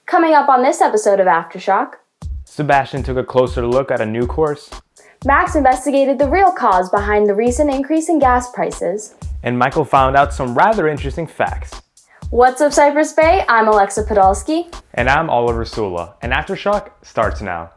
Coming up on this episode of Aftershock, Sebastian took a closer look at a new course. Max investigated the real cause behind the recent increase in gas prices. And Michael found out some rather interesting facts. What's up, Cypress Bay? I'm Alexa Podolsky. And I'm Oliver Sula, and Aftershock starts now.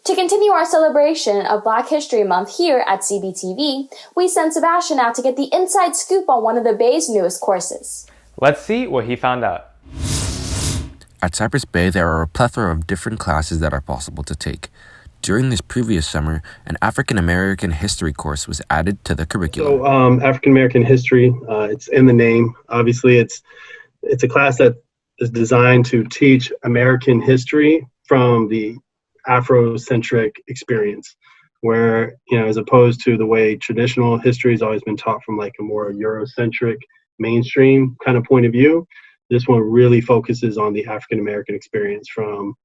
To continue our celebration of Black History Month here at CBTV, we sent Sebastian out to get the inside scoop on one of the Bay's newest courses. Let's see what he found out. At Cypress Bay, there are a plethora of different classes that are possible to take. During this previous summer, an African American history course was added to the curriculum. So, African American history, it's in the name. Obviously, it's a class that is designed to teach American history from the Afrocentric experience, where, as opposed to the way traditional history has always been taught from like a more Eurocentric mainstream kind of point of view, this one really focuses on the African American experience from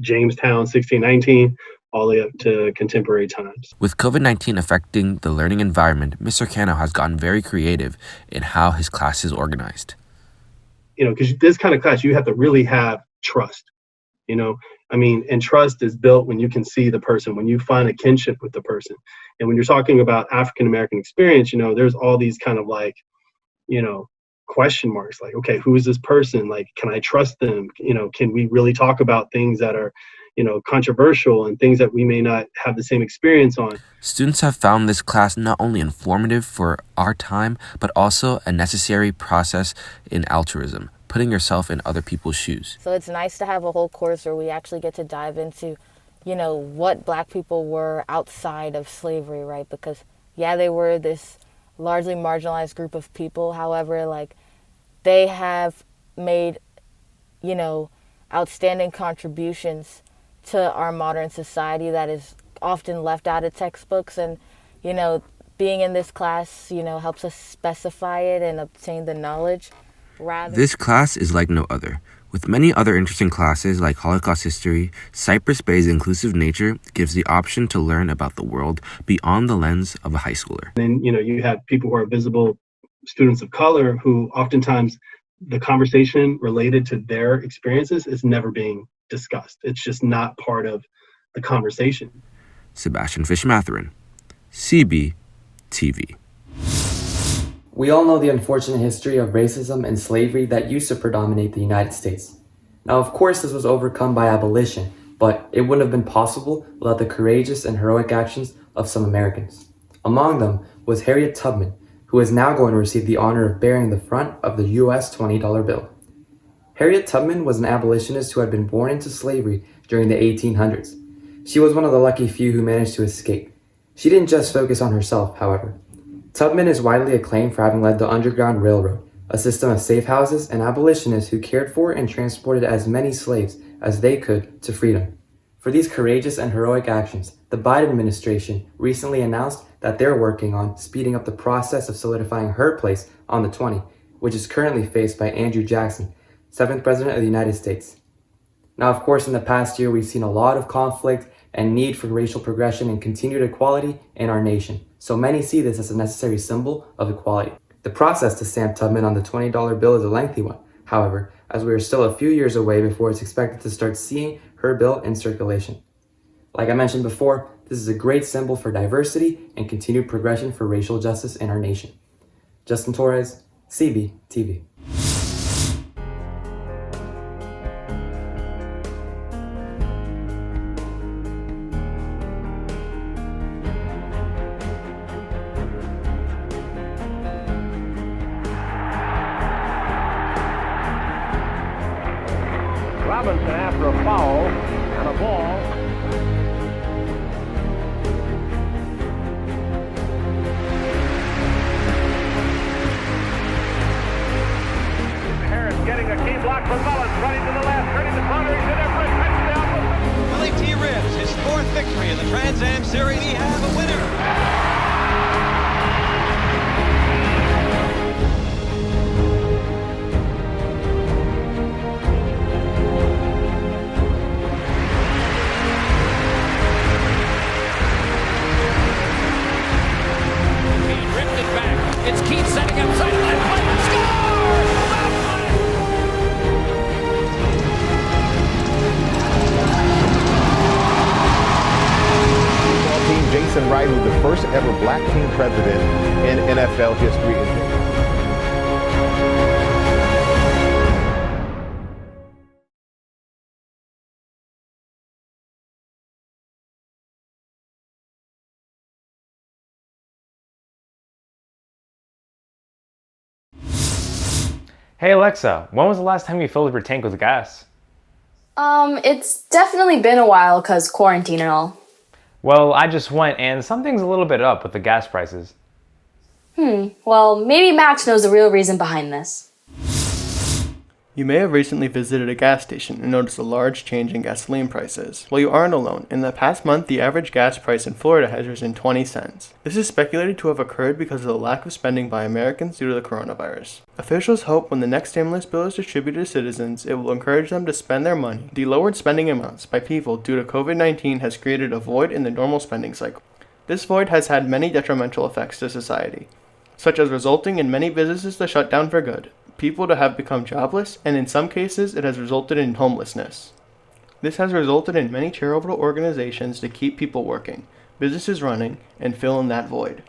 Jamestown 1619 all the way up to contemporary times. With COVID-19 affecting the learning environment, Mr. Cano has gotten very creative in how his class is organized. Because this kind of class, you have to really have trust. And trust is built when you can see the person, when you find a kinship with the person. And when you're talking about African American experience, there's all these kind of like, question marks, like, okay, who is this person? Like, can I trust them? Can we really talk about things that are, controversial and things that we may not have the same experience on? Students have found this class not only informative for our time, but also a necessary process in altruism, putting yourself in other people's shoes. So it's nice to have a whole course where we actually get to dive into, what Black people were outside of slavery, right? Because, they were this largely marginalized group of people. However, they have made, outstanding contributions to our modern society that is often left out of textbooks. And, being in this class, helps us specify it and obtain the knowledge. This class is like no other. With many other interesting classes like Holocaust history, Cypress Bay's inclusive nature gives the option to learn about the world beyond the lens of a high schooler. Then, you have people who are visible students of color who oftentimes the conversation related to their experiences is never being discussed. It's just not part of the conversation. Sebastian Fish-Matherin, CBTV. We all know the unfortunate history of racism and slavery that used to predominate the United States. Now, of course, this was overcome by abolition, but it wouldn't have been possible without the courageous and heroic actions of some Americans. Among them was Harriet Tubman, who is now going to receive the honor of bearing the front of the U.S. $20 bill. Harriet Tubman was an abolitionist who had been born into slavery during the 1800s. She was one of the lucky few who managed to escape. She didn't just focus on herself, however. Tubman is widely acclaimed for having led the Underground Railroad, a system of safe houses and abolitionists who cared for and transported as many slaves as they could to freedom. For these courageous and heroic actions, the Biden administration recently announced that they're working on speeding up the process of solidifying her place on the 20, which is currently faced by Andrew Jackson, 7th President of the United States. Now, of course, in the past year, we've seen a lot of conflict and need for racial progression and continued equality in our nation. So many see this as a necessary symbol of equality. The process to stamp Tubman on the $20 bill is a lengthy one, however, as we are still a few years away before it's expected to start seeing her bill in circulation. Like I mentioned before, this is a great symbol for diversity and continued progression for racial justice in our nation. Justin Torres, CBTV. Robinson after a foul and a ball. Harriet getting a key block from Mullins, running to the left, turning the corner, he's in there for a touchdown. Willie T. Ribbs, his fourth victory in the Trans Am Series. We have a winner. It's Keith setting up sideline play and scores! Team Jason Wright, who's the first ever black team president in NFL history. Hey Alexa, when was the last time you filled up your tank with gas? It's definitely been a while because quarantine and all. Well, I just went and something's a little bit up with the gas prices. Well, maybe Max knows the real reason behind this. You may have recently visited a gas station and noticed a large change in gasoline prices. Well, you aren't alone. In the past month, the average gas price in Florida has risen 20 cents. This is speculated to have occurred because of the lack of spending by Americans due to the coronavirus. Officials hope when the next stimulus bill is distributed to citizens, it will encourage them to spend their money. The lowered spending amounts by people due to COVID-19 has created a void in the normal spending cycle. This void has had many detrimental effects to society, such as resulting in many businesses to shut down for good, people to have become jobless, and in some cases it has resulted in homelessness. This has resulted in many charitable organizations to keep people working, businesses running, and fill in that void.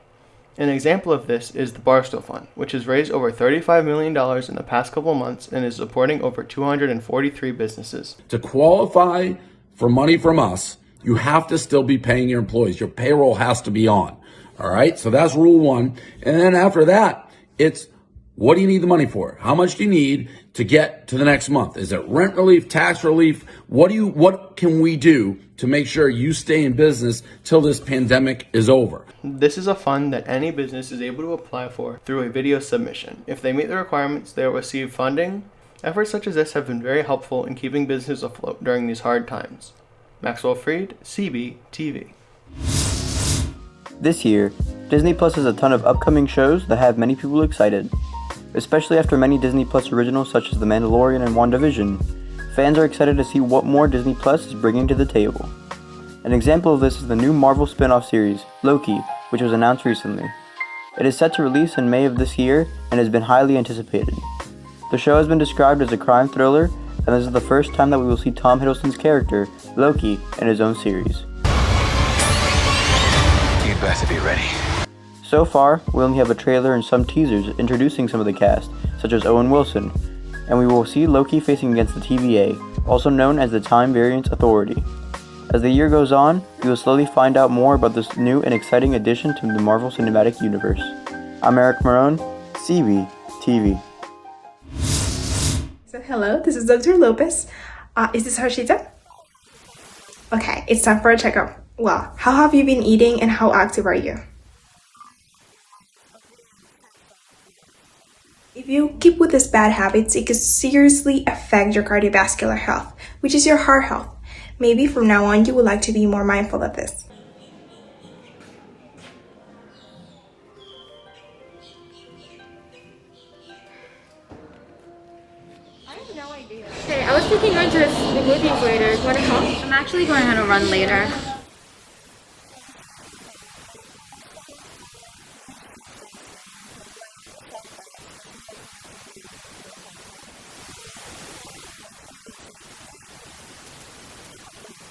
An example of this is the Barstow Fund, which has raised over $35 million in the past couple months and is supporting over 243 businesses. To qualify for money from us, you have to still be paying your employees. Your payroll has to be on. All right, so that's rule one. And then after that, it's what do you need the money for? How much do you need to get to the next month? Is it rent relief, tax relief? What can we do to make sure you stay in business till this pandemic is over? This is a fund that any business is able to apply for through a video submission. If they meet the requirements, they will receive funding. Efforts such as this have been very helpful in keeping businesses afloat during these hard times. Maxwell Fried, CBTV. This year, Disney Plus has a ton of upcoming shows that have many people excited. Especially after many Disney Plus originals such as The Mandalorian and WandaVision, fans are excited to see what more Disney Plus is bringing to the table. An example of this is the new Marvel spin-off series, Loki, which was announced recently. It is set to release in May of this year and has been highly anticipated. The show has been described as a crime thriller, and this is the first time that we will see Tom Hiddleston's character, Loki, in his own series. You better be ready. So far, we only have a trailer and some teasers introducing some of the cast, such as Owen Wilson, and we will see Loki facing against the TVA, also known as the Time Variance Authority. As the year goes on, we will slowly find out more about this new and exciting addition to the Marvel Cinematic Universe. I'm Eric Marone, CBTV. So hello, this is Dr. Lopez. Is this Harshita? Okay, it's time for a checkup. Well, how have you been eating and how active are you? If you keep with these bad habits, it could seriously affect your cardiovascular health, which is your heart health. Maybe from now on, you would like to be more mindful of this. I have no idea. Hey, I was thinking going to the movies later. Want to come? I'm actually going on a run later.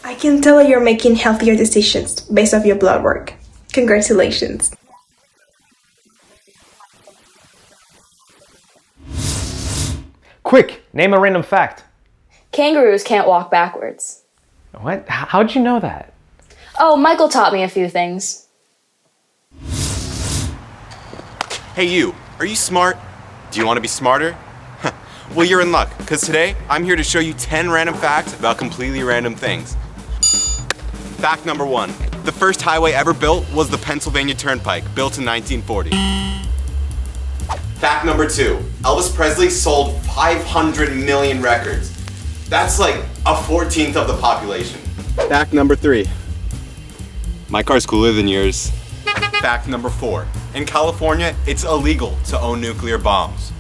I can tell you're making healthier decisions based off your blood work. Congratulations. Quick, name a random fact. Kangaroos can't walk backwards. What? How'd you know that? Oh, Michael taught me a few things. Hey you, are you smart? Do you want to be smarter? Well, you're in luck, because today I'm here to show you 10 random facts about completely random things. Fact number 1. The first highway ever built was the Pennsylvania Turnpike, built in 1940. Fact number 2. Elvis Presley sold 500 million records. That's like a 14th of the population. Fact number 3. My car's cooler than yours. Fact number 4. In California, it's illegal to own nuclear bombs.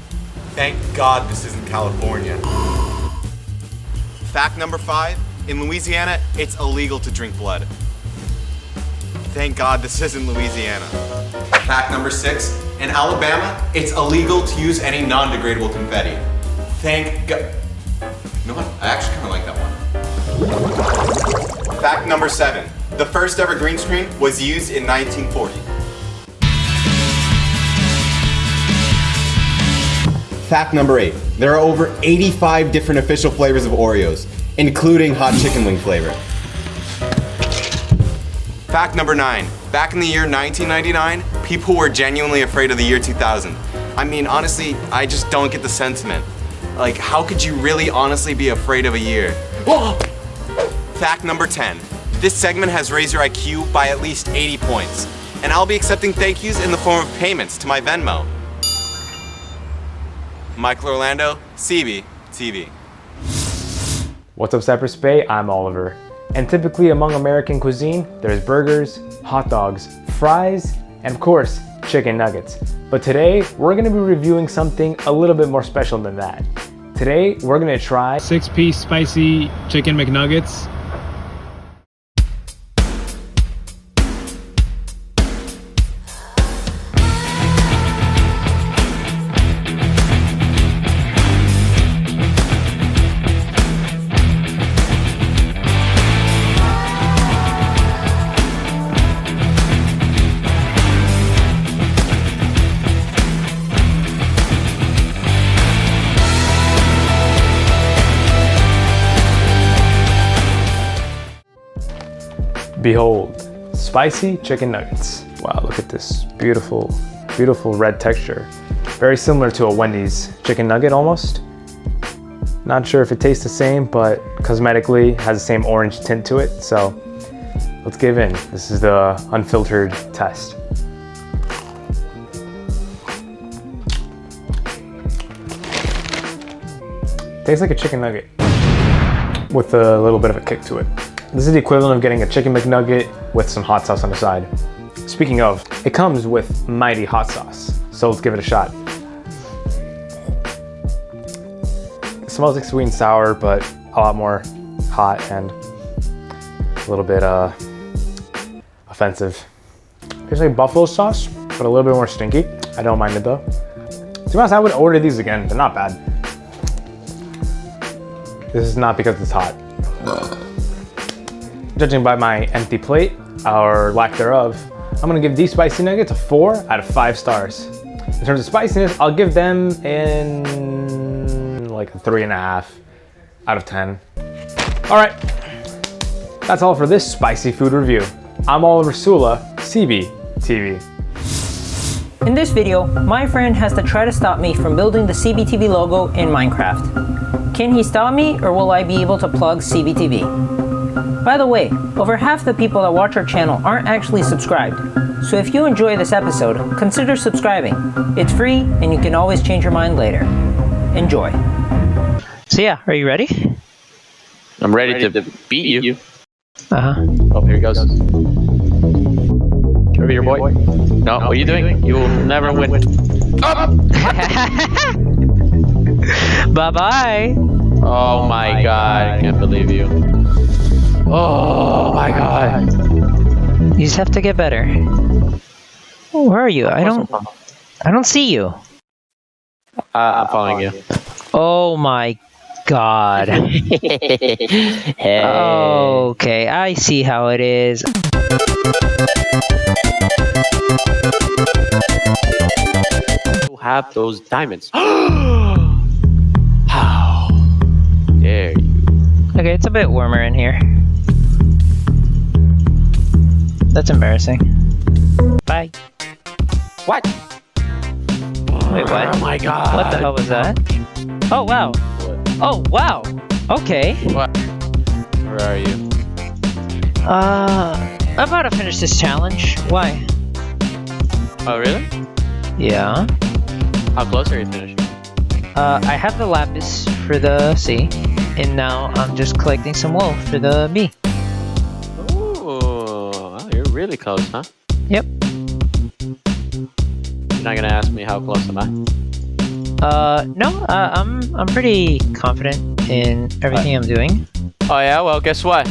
Thank God this isn't California. Fact number 5. In Louisiana, it's illegal to drink blood. Thank God this isn't Louisiana. Fact number 6. In Alabama, it's illegal to use any non-degradable confetti. Thank God. You know what? I actually kind of like that one. Fact number 7. The first ever green screen was used in 1940. Fact number 8. There are over 85 different official flavors of Oreos, including hot chicken wing flavor. Fact number 9. Back in the year 1999, people were genuinely afraid of the year 2000. I mean, honestly, I just don't get the sentiment. Like, how could you really honestly be afraid of a year? Fact number 10. This segment has raised your IQ by at least 80 points, and I'll be accepting thank yous in the form of payments to my Venmo. Michael Orlando, CBTV. What's up, Cypress Bay? I'm Oliver. And typically among American cuisine, there's burgers, hot dogs, fries, and of course, chicken nuggets. But today, we're gonna be reviewing something a little bit more special than that. Today, we're gonna try 6-piece spicy chicken McNuggets. Behold, spicy chicken nuggets. Wow, look at this beautiful, beautiful red texture. Very similar to a Wendy's chicken nugget almost. Not sure if it tastes the same, but cosmetically has the same orange tint to it. So let's give in. This is the unfiltered test. Tastes like a chicken nugget with a little bit of a kick to it. This is the equivalent of getting a chicken McNugget with some hot sauce on the side. Speaking of, it comes with mighty hot sauce, so let's give it a shot. It smells like sweet and sour, but a lot more hot and a little bit offensive. Tastes like buffalo sauce, but a little bit more stinky. I don't mind it though. To be honest, I would order these again. They're not bad. This is not because it's hot. Judging by my empty plate, or lack thereof, I'm gonna give these spicy nuggets a 4 out of 5 stars. In terms of spiciness, I'll give them in like a 3.5 out of 10. All right, that's all for this spicy food review. I'm Oliver Sula, CBTV. In this video, my friend has to try to stop me from building the CBTV logo in Minecraft. Can he stop me, or will I be able to plug CBTV? By the way, over half the people that watch our channel aren't actually subscribed, so if you enjoy this episode, consider subscribing. It's free, and you can always change your mind later. Enjoy. So yeah, are you ready? I'm ready to beat you. Uh-huh. Oh, here he goes. Can I be your boy? No, what are you doing? You will never win. Up! Bye-bye. Oh my god, I can't believe you. Oh my god. You just have to get better. Oh, where are you? I don't see you. I'm following you. Oh my god. Hey. Okay, I see how it is. You have those diamonds. How dare you? Okay, it's a bit warmer in here. That's embarrassing. Bye. What? Wait, what? Oh my god. What the hell was that? Oh, wow. Oh, wow. Okay. What? Where are you? I'm about to finish this challenge. Why? Oh, really? Yeah. How close are you finished? I have the lapis for the C, and now I'm just collecting some wool for the B. Ooh, well, you're really close, huh? Yep. You're not gonna ask me how close am I? No, I'm pretty confident in everything I'm doing. Oh yeah, well guess what?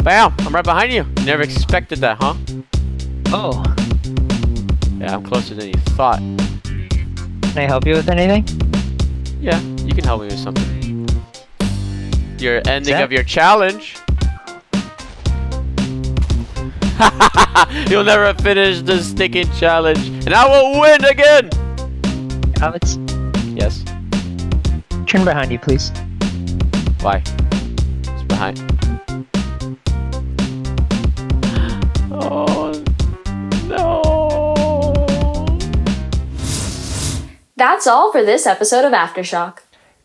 Bam! I'm right behind you. You never expected that, huh? Oh. Yeah, I'm closer than you thought. Can I help you with anything? Yeah, you can help me with something. Your ending of your challenge. You'll never finish the sticking challenge, and I will win again! Alex? Yes? Turn behind you, please. Why? It's behind. Oh, no. That's all for this episode of Aftershock.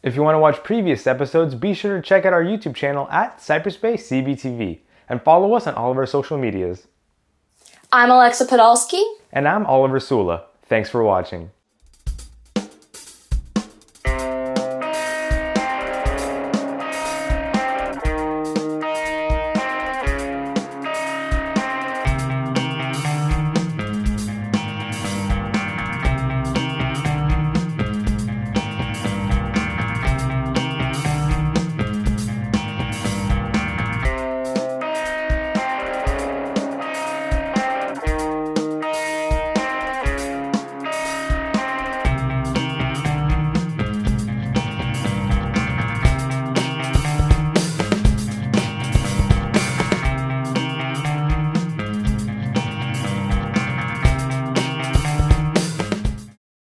If you want to watch previous episodes, be sure to check out our YouTube channel at Cypress Bay CBTV and follow us on all of our social medias. I'm Alexa Podolsky. And I'm Oliver Sula. Thanks for watching.